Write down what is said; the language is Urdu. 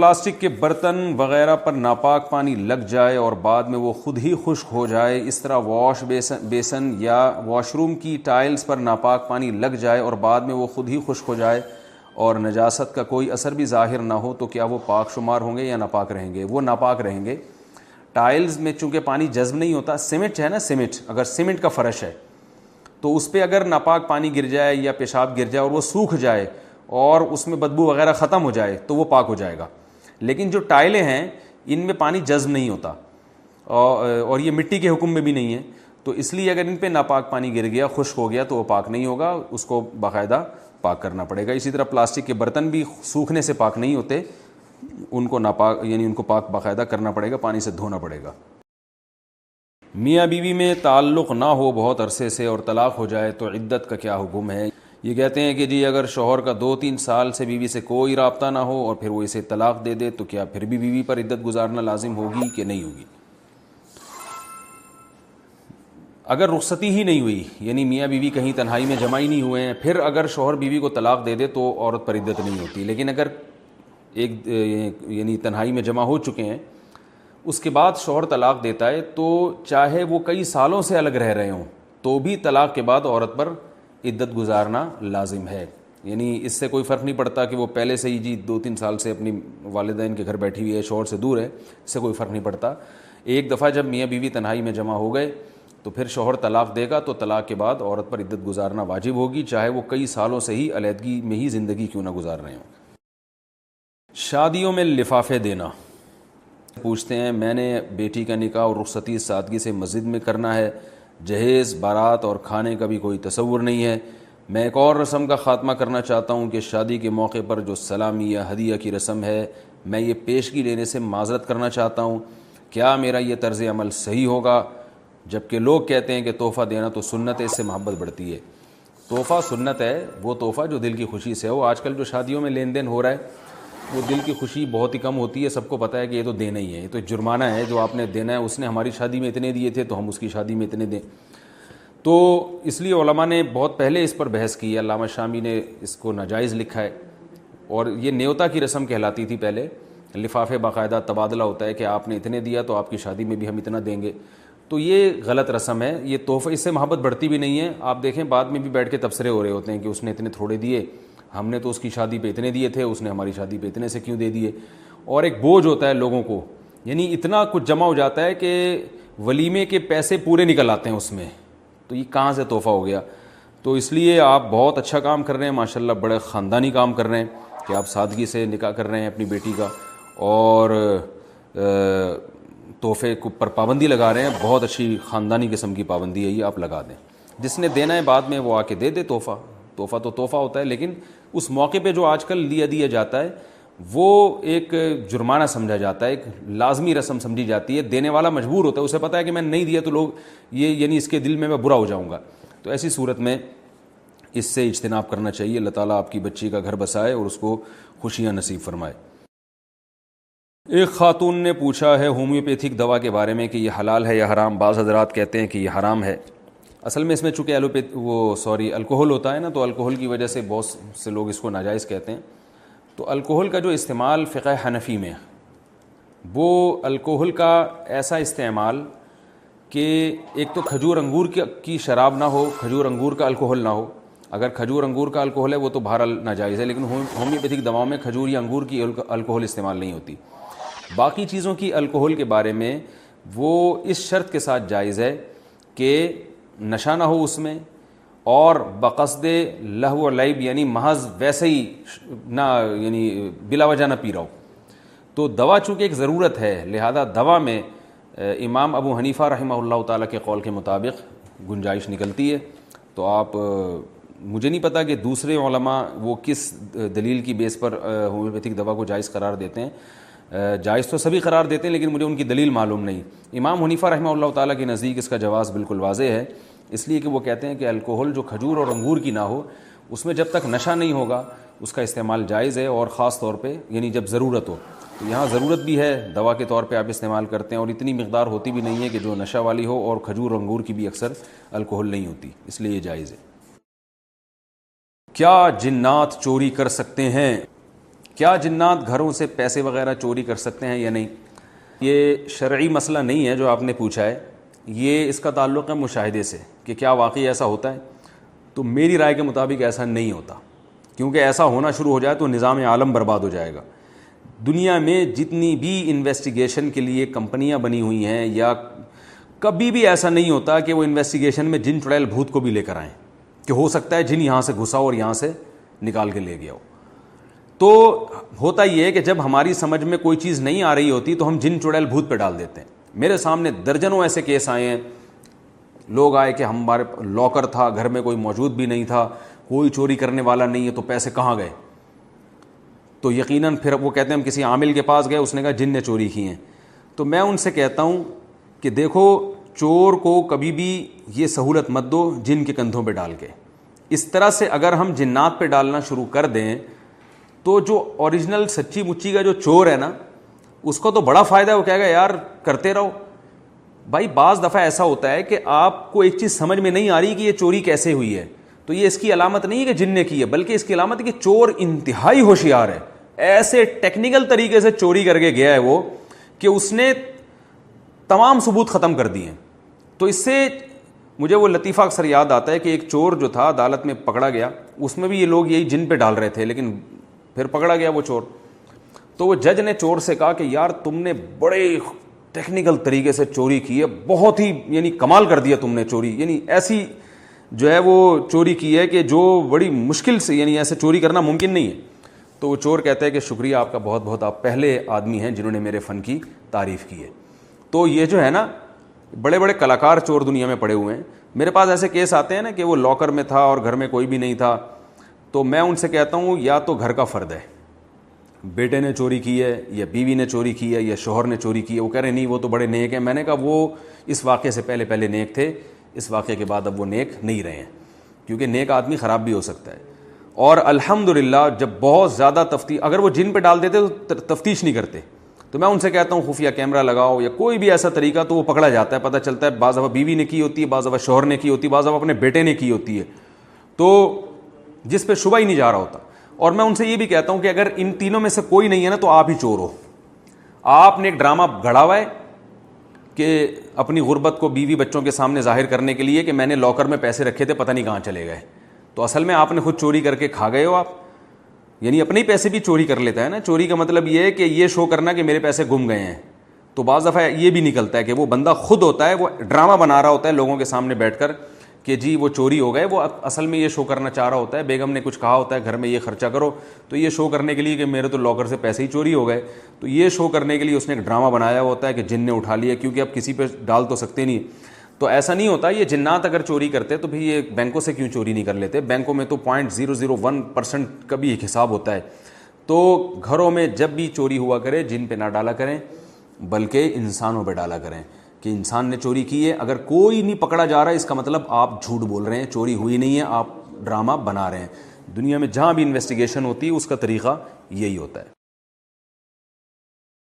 پلاسٹک کے برتن وغیرہ پر ناپاک پانی لگ جائے اور بعد میں وہ خود ہی خشک ہو جائے، اس طرح واش بیسن یا واش روم کی ٹائلز پر ناپاک پانی لگ جائے اور بعد میں وہ خود ہی خشک ہو جائے اور نجاست کا کوئی اثر بھی ظاہر نہ ہو، تو کیا وہ پاک شمار ہوں گے یا ناپاک رہیں گے؟ وہ ناپاک رہیں گے۔ ٹائلز میں چونکہ پانی جذب نہیں ہوتا، سیمنٹ ہے نا، سیمنٹ اگر سیمنٹ کا فرش ہے تو اس پہ اگر ناپاک پانی گر جائے یا پیشاب گر جائے اور وہ سوکھ جائے اور اس میں بدبو وغیرہ ختم ہو جائے تو وہ پاک ہو جائے گا۔ لیکن جو ٹائلیں ہیں ان میں پانی جذب نہیں ہوتا اور یہ مٹی کے حکم میں بھی نہیں ہے، تو اس لیے اگر ان پہ ناپاک پانی گر گیا، خشک ہو گیا، تو وہ پاک نہیں ہوگا، اس کو باقاعدہ پاک کرنا پڑے گا۔ اسی طرح پلاسٹک کے برتن بھی سوکھنے سے پاک نہیں ہوتے، ان کو ناپاک یعنی ان کو پاک باقاعدہ کرنا پڑے گا، پانی سے دھونا پڑے گا۔ میاں بیوی میں تعلق نہ ہو بہت عرصے سے اور طلاق ہو جائے تو عدت کا کیا حکم ہے؟ یہ کہتے ہیں کہ جی اگر شوہر کا 2-3 سال سے بیوی سے کوئی رابطہ نہ ہو اور پھر وہ اسے طلاق دے دے تو کیا پھر بھی بیوی پر عدت گزارنا لازم ہوگی کہ نہیں ہوگی؟ اگر رخصتی ہی نہیں ہوئی، یعنی میاں بیوی کہیں تنہائی میں جمع ہی نہیں ہوئے ہیں، پھر اگر شوہر بیوی کو طلاق دے دے تو عورت پر عدت نہیں ہوتی۔ لیکن اگر یعنی تنہائی میں جمع ہو چکے ہیں، اس کے بعد شوہر طلاق دیتا ہے تو چاہے وہ کئی سالوں سے الگ رہ رہے ہوں تو بھی طلاق کے بعد عورت پر عدت گزارنا لازم ہے۔ یعنی اس سے کوئی فرق نہیں پڑتا کہ وہ پہلے سے ہی جی 2-3 سال سے اپنی والدین کے گھر بیٹھی ہوئی ہے، شوہر سے دور ہے، اس سے کوئی فرق نہیں پڑتا۔ ایک دفعہ جب میاں بیوی تنہائی میں جمع ہو گئے تو پھر شوہر طلاق دے گا تو طلاق کے بعد عورت پر عدت گزارنا واجب ہوگی، چاہے وہ کئی سالوں سے ہی علیحدگی میں ہی زندگی کیوں نہ گزار رہے ہوں۔ شادیوں میں لفافے دینا پوچھتے ہیں، میں نے بیٹی کا نکاح اور رخصتی سادگی سے مسجد میں کرنا ہے، جہیز، بارات اور کھانے کا بھی کوئی تصور نہیں ہے۔ میں ایک اور رسم کا خاتمہ کرنا چاہتا ہوں کہ شادی کے موقع پر جو سلامی یا ہدیہ کی رسم ہے، میں یہ پیشگی لینے سے معذرت کرنا چاہتا ہوں، کیا میرا یہ طرز عمل صحیح ہوگا؟ جبکہ لوگ کہتے ہیں کہ تحفہ دینا تو سنت ہے، اس سے محبت بڑھتی ہے۔ تحفہ سنت ہے، وہ تحفہ جو دل کی خوشی سے ہو۔ آج کل جو شادیوں میں لین دین ہو رہا ہے وہ دل کی خوشی بہت ہی کم ہوتی ہے، سب کو پتہ ہے کہ یہ تو دینا ہی ہے، یہ تو جرمانہ ہے جو آپ نے دینا ہے، اس نے ہماری شادی میں اتنے دیے تھے تو ہم اس کی شادی میں اتنے دیں۔ تو اس لیے علماء نے بہت پہلے اس پر بحث کی ہے، علامہ شامی نے اس کو ناجائز لکھا ہے، اور یہ نیوتا کی رسم کہلاتی تھی پہلے، لفافے باقاعدہ تبادلہ ہوتا ہے کہ آپ نے اتنے دیا تو آپ کی شادی میں بھی ہم اتنا دیں گے، تو یہ غلط رسم ہے، یہ تحفہ، اس سے محبت بڑھتی بھی نہیں ہے۔ آپ دیکھیں بعد میں بھی بیٹھ کے تبصرے ہو رہے ہوتے ہیں کہ اس نے اتنے تھوڑے دیے، ہم نے تو اس کی شادی پہ اتنے دیے تھے، اس نے ہماری شادی پہ اتنے سے کیوں دے دیے، اور ایک بوجھ ہوتا ہے لوگوں کو، یعنی اتنا کچھ جمع ہو جاتا ہے کہ ولیمے کے پیسے پورے نکل آتے ہیں اس میں، تو یہ کہاں سے تحفہ ہو گیا؟ تو اس لیے آپ بہت اچھا کام کر رہے ہیں، ماشاءاللہ بڑے خاندانی کام کر رہے ہیں کہ آپ سادگی سے نکاح کر رہے ہیں اپنی بیٹی کا، اور تحفے پر پابندی لگا رہے ہیں، بہت اچھی خاندانی قسم کی پابندی ہے یہ، آپ لگا دیں۔ جس نے دینا ہے بعد میں وہ آ کے دے دے تحفہ، تحفہ تو تحفہ ہوتا ہے، لیکن اس موقع پہ جو آج کل دیا جاتا ہے وہ ایک جرمانہ سمجھا جاتا ہے، ایک لازمی رسم سمجھی جاتی ہے، دینے والا مجبور ہوتا ہے، اسے پتہ ہے کہ میں نہیں دیا تو لوگ یہ یعنی اس کے دل میں برا ہو جاؤں گا، تو ایسی صورت میں اس سے اجتناب کرنا چاہیے۔ اللہ تعالیٰ آپ کی بچی کا گھر بسائے اور اس کو خوشیاں نصیب فرمائے۔ ایک خاتون نے پوچھا ہے ہومیوپیتھک دوا کے بارے میں کہ یہ حلال ہے یا حرام؟ بعض حضرات کہتے ہیں کہ یہ حرام ہے۔ اصل میں اس میں چونکہ الکوہل ہوتا ہے نا، تو الکوہل کی وجہ سے بہت سے لوگ اس کو ناجائز کہتے ہیں۔ تو الکوہل کا جو استعمال فقہ حنفی میں، وہ الکوہل کا ایسا استعمال کہ ایک تو کھجور انگور کی شراب نہ ہو، کھجور انگور کا الکوہل نہ ہو۔ اگر کھجور انگور کا الکوہل ہے وہ تو بہرحال ناجائز ہے، لیکن ہومیوپیتھک دواؤں میں کھجور یا انگور کی الکوہل استعمال نہیں ہوتی۔ باقی چیزوں کی الکوہل کے بارے میں وہ اس شرط کے ساتھ جائز ہے کہ نشہ نہ ہو اس میں، اور بقصد لہو و لعب، یعنی محض ویسے ہی نہ، یعنی بلا وجہ نہ پی رہا ہو۔ تو دوا چونکہ ایک ضرورت ہے، لہذا دوا میں امام ابو حنیفہ رحمہ اللہ تعالیٰ کے قول کے مطابق گنجائش نکلتی ہے۔ تو آپ، مجھے نہیں پتا کہ دوسرے علماء وہ کس دلیل کی بیس پر ہومیوپیتھک دوا کو جائز قرار دیتے ہیں، جائز تو سبھی قرار دیتے ہیں لیکن مجھے ان کی دلیل معلوم نہیں۔ امام حنیفہ رحمہ اللہ تعالیٰ کے نزدیک اس کا جواز بالکل واضح ہے، اس لیے کہ وہ کہتے ہیں کہ الکوہل جو کھجور اور انگور کی نہ ہو، اس میں جب تک نشہ نہیں ہوگا اس کا استعمال جائز ہے، اور خاص طور پہ یعنی جب ضرورت ہو۔ تو یہاں ضرورت بھی ہے، دوا کے طور پہ آپ استعمال کرتے ہیں، اور اتنی مقدار ہوتی بھی نہیں ہے کہ جو نشہ والی ہو، اور کھجور انگور کی بھی اکثر الکوہل نہیں ہوتی، اس لیے یہ جائز ہے۔ کیا جنات چوری کر سکتے ہیں؟ کیا جنات گھروں سے پیسے وغیرہ چوری کر سکتے ہیں یا نہیں؟ یہ شرعی مسئلہ نہیں ہے جو آپ نے پوچھا ہے، یہ اس کا تعلق ہے مشاہدے سے کہ کیا واقعی ایسا ہوتا ہے. تو میری رائے کے مطابق ایسا نہیں ہوتا، کیونکہ ایسا ہونا شروع ہو جائے تو نظام عالم برباد ہو جائے گا. دنیا میں جتنی بھی انویسٹیگیشن کے لیے کمپنیاں بنی ہوئی ہیں، یا کبھی بھی ایسا نہیں ہوتا کہ وہ انویسٹیگیشن میں جن چڑیل بھوت کو بھی لے کر آئیں کہ ہو سکتا ہے جن یہاں سے گھسا اور یہاں سے نکال کے لے گیا ہو. تو ہوتا یہ ہے کہ جب ہماری سمجھ میں کوئی چیز نہیں آ رہی ہوتی تو ہم جن چڑیل بھوت پہ ڈال دیتے ہیں. میرے سامنے درجنوں ایسے کیس آئے ہیں، لوگ آئے کہ ہمارے لاکر تھا، گھر میں کوئی موجود بھی نہیں تھا، کوئی چوری کرنے والا نہیں ہے، تو پیسے کہاں گئے؟ تو یقیناً پھر وہ کہتے ہیں ہم کسی عامل کے پاس گئے، اس نے کہا جن نے چوری کی ہیں. تو میں ان سے کہتا ہوں کہ دیکھو، چور کو کبھی بھی یہ سہولت مت دو جن کے کندھوں پہ ڈال کے. اس طرح سے اگر ہم جنات پہ ڈالنا شروع کر دیں تو جو اوریجنل سچی مچی کا جو چور ہے نا، اس کو تو بڑا فائدہ ہے، وہ کہے گا یار کرتے رہو. بھائی بعض دفعہ ایسا ہوتا ہے کہ آپ کو ایک چیز سمجھ میں نہیں آ رہی کہ یہ چوری کیسے ہوئی ہے، تو یہ اس کی علامت نہیں ہے کہ جن نے کی ہے، بلکہ اس کی علامت ہے کہ چور انتہائی ہوشیار ہے. ایسے ٹیکنیکل طریقے سے چوری کر کے گیا ہے وہ کہ اس نے تمام ثبوت ختم کر دیے. تو اس سے مجھے وہ لطیفہ اکثر یاد آتا ہے کہ ایک چور جو تھا عدالت میں پکڑا گیا، اس میں بھی یہ لوگ یہی جن پہ ڈال رہے تھے، لیکن پھر پکڑا گیا وہ چور. تو وہ جج نے چور سے کہا کہ یار تم نے بڑے ٹیکنیکل طریقے سے چوری کی ہے، بہت ہی یعنی کمال کر دیا تم نے چوری، یعنی ایسی جو ہے وہ چوری کی ہے کہ جو بڑی مشکل سے، یعنی ایسے چوری کرنا ممکن نہیں ہے. تو وہ چور کہتا ہے کہ شکریہ آپ کا بہت بہت، آپ پہلے آدمی ہیں جنہوں نے میرے فن کی تعریف کی ہے. تو یہ جو ہے نا، بڑے بڑے کلاکار چور دنیا میں پڑے ہوئے ہیں. میرے پاس ایسے کیس آتے ہیں نا کہ وہ لاکر میں تھا اور گھر میں کوئی بھی نہیں تھا. تو میں ان سے کہتا ہوں یا تو گھر کا فرد ہے، بیٹے نے چوری کی ہے یا بیوی نے چوری کی ہے یا شوہر نے چوری کی ہے. وہ کہہ رہے نہیں وہ تو بڑے نیک ہیں. میں نے کہا وہ اس واقعے سے پہلے نیک تھے، اس واقعے کے بعد اب وہ نیک نہیں رہے ہیں، کیونکہ نیک آدمی خراب بھی ہو سکتا ہے. اور الحمدللہ جب بہت زیادہ تفتیش، اگر وہ جن پہ ڈال دیتے تو تفتیش نہیں کرتے، تو میں ان سے کہتا ہوں خفیہ کیمرہ لگاؤ یا کوئی بھی ایسا طریقہ، تو وہ پکڑا جاتا ہے، پتہ چلتا ہے. بعض دفعہ بیوی نے کی ہوتی ہے، بعض دفعہ شوہر نے کی ہوتی ہے، بعض دفعہ اپنے بیٹے نے کی ہوتی ہے، تو جس پہ شبہ ہی نہیں جا رہا ہوتا. اور میں ان سے یہ بھی کہتا ہوں کہ اگر ان تینوں میں سے کوئی نہیں ہے نا، تو آپ ہی چور ہو. آپ نے ایک ڈرامہ گھڑا ہوا ہے کہ اپنی غربت کو بیوی بچوں کے سامنے ظاہر کرنے کے لیے کہ میں نے لاکر میں پیسے رکھے تھے، پتہ نہیں کہاں چلے گئے. تو اصل میں آپ نے خود چوری کر کے کھا گئے ہو. آپ یعنی اپنے ہی پیسے بھی چوری کر لیتا ہے نا. چوری کا مطلب یہ ہے کہ یہ شو کرنا کہ میرے پیسے گم گئے ہیں. تو بعض دفعہ یہ بھی نکلتا ہے کہ وہ بندہ خود ہوتا ہے، وہ ڈرامہ بنا رہا ہوتا ہے لوگوں کے سامنے بیٹھ کر کہ جی وہ چوری ہو گئے. وہ اصل میں یہ شو کرنا چاہ رہا ہوتا ہے، بیگم نے کچھ کہا ہوتا ہے گھر میں یہ خرچہ کرو، تو یہ شو کرنے کے لیے کہ میرے تو لاکر سے پیسے ہی چوری ہو گئے. تو یہ شو کرنے کے لیے اس نے ایک ڈرامہ بنایا ہوتا ہے کہ جن نے اٹھا لیا، کیونکہ اب کسی پہ ڈال تو سکتے نہیں. تو ایسا نہیں ہوتا. یہ جنات اگر چوری کرتے تو بھی یہ بینکوں سے کیوں چوری نہیں کر لیتے؟ بینکوں میں تو 0.001% کا بھی ایک حساب ہوتا ہے. تو گھروں میں جب بھی چوری ہوا کرے جن پہ نہ ڈالا کریں، بلکہ انسانوں پہ ڈالا کریں کہ انسان نے چوری کی ہے. اگر کوئی نہیں پکڑا جا رہا ہے، اس کا مطلب آپ جھوٹ بول رہے ہیں، چوری ہوئی نہیں ہے، آپ ڈرامہ بنا رہے ہیں. دنیا میں جہاں بھی انویسٹیگیشن ہوتی ہے اس کا طریقہ یہی ہوتا ہے.